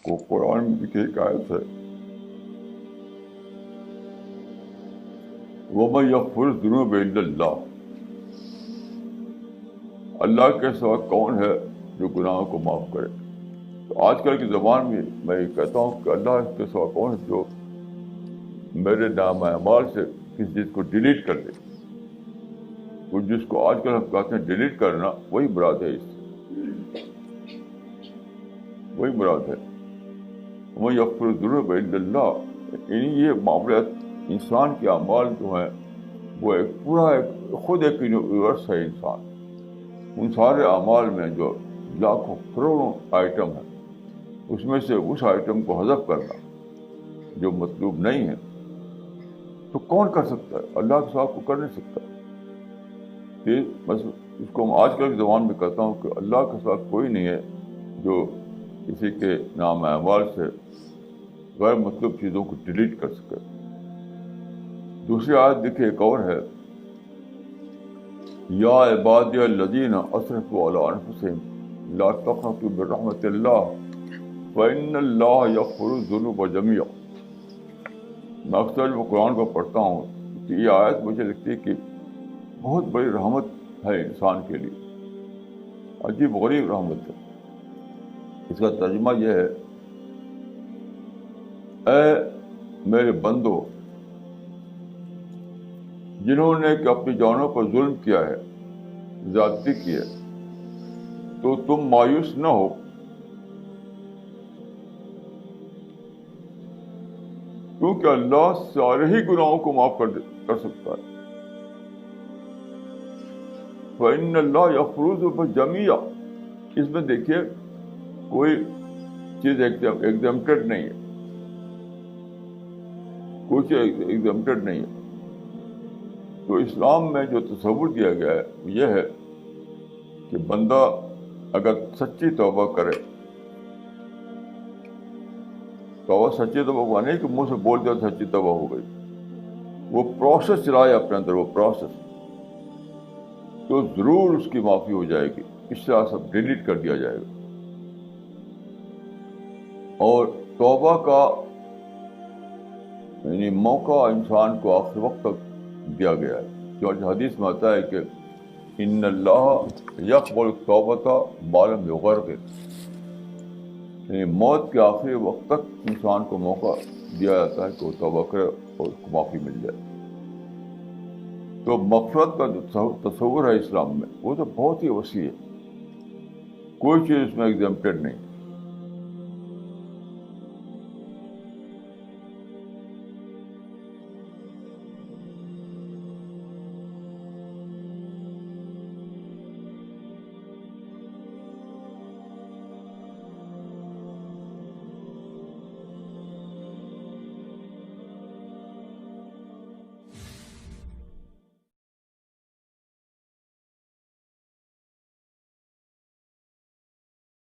کو قرآن میں کی ایک آیت ہے، وَمَن يَغْفِرُ الذُّنُوبَ إِلَّا اللَّهُ، اللہ کے سوا کون ہے جو گناہوں کو معاف کرے؟ تو آج کل کی زبان میں میں یہ کہتا ہوں کہ اللہ کے سوا کون ہے جو میرے نام اعمال سے کسی چیز کو ڈیلیٹ کر دے. وہ جس کو آج کل ہم کہتے ہیں ڈیلیٹ کرنا، وہی مراد ہے، اس سے وہی مراد ہے. وَمَن يَغْفِرُ الذُّنُوبَ إِلَّا اللَّهُ. یعنی یہ معاملات انسان کے اعمال جو ہیں وہ ایک پورا خود ایک یونیورس ہے. انسان ان سارے اعمال میں جو لاکھوں کروڑوں آئٹم ہیں، اس میں سے اس آئٹم کو حذف کرنا جو مطلوب نہیں ہے، تو کون کر سکتا ہے؟ اللہ کے سوا کو کر نہیں سکتا. بس اس کو میں آج کل کی زبان میں کہتا ہوں کہ اللہ کے سوا کوئی نہیں ہے جو کسی کے نام اعمال سے غیر مطلوب چیزوں کو ڈیلیٹ کر سکے. دوسری آیت دیکھیے، ایک اور ہے، یا عبادی الذین اسرفوا علی انفسہم لا تقنطوا من رحمۃ اللہ فإن اللہ یغفر الذنوب جميعا. میں اکثر جب قرآن کو پڑھتا ہوں تو یہ آیت مجھے لگتی ہے کہ بہت بڑی رحمت ہے انسان کے لیے، عجیب غریب رحمت ہے. اس کا ترجمہ یہ ہے، اے میرے بندو جنہوں نے کہ اپنی جانوں پر ظلم کیا ہے، زیادتی کی ہے، تو تم مایوس نہ ہو، کیونکہ اللہ سارے ہی گناہوں کو معاف کر سکتا ہے. فإن اللہ یغفر الذنوب جميعا. اس میں دیکھیے کوئی چیز ایگزمپٹڈ نہیں ہے، کوئی چیز ایگزمپٹڈ نہیں ہے. تو اسلام میں جو تصور دیا گیا ہے یہ ہے کہ بندہ اگر سچی توبہ کرے، توبہ سچی توبہ نہیں کہ منہ سے بول دیا سچی توبہ ہو گئی، وہ پروسیس چلائے اپنے اندر، وہ پروسیس، تو ضرور اس کی معافی ہو جائے گی. اس طرح سب ڈیلیٹ کر دیا جائے گا. اور توبہ کا یعنی موقع انسان کو آخر وقت تک دیا گیا ہے. جو حدیث میں آتا ہے کہ ان اللہ یقبل التوبۃ ما لم یغرغر، یعنی موت کے آخری وقت تک انسان کو موقع دیا جاتا ہے کہ وہ توبہ کرے اور اس کو معافی مل جائے. تو مغفرت کا جو تصور ہے اسلام میں وہ تو بہت ہی وسیع ہے، کوئی چیز اس میں ایگزمپٹڈ نہیں.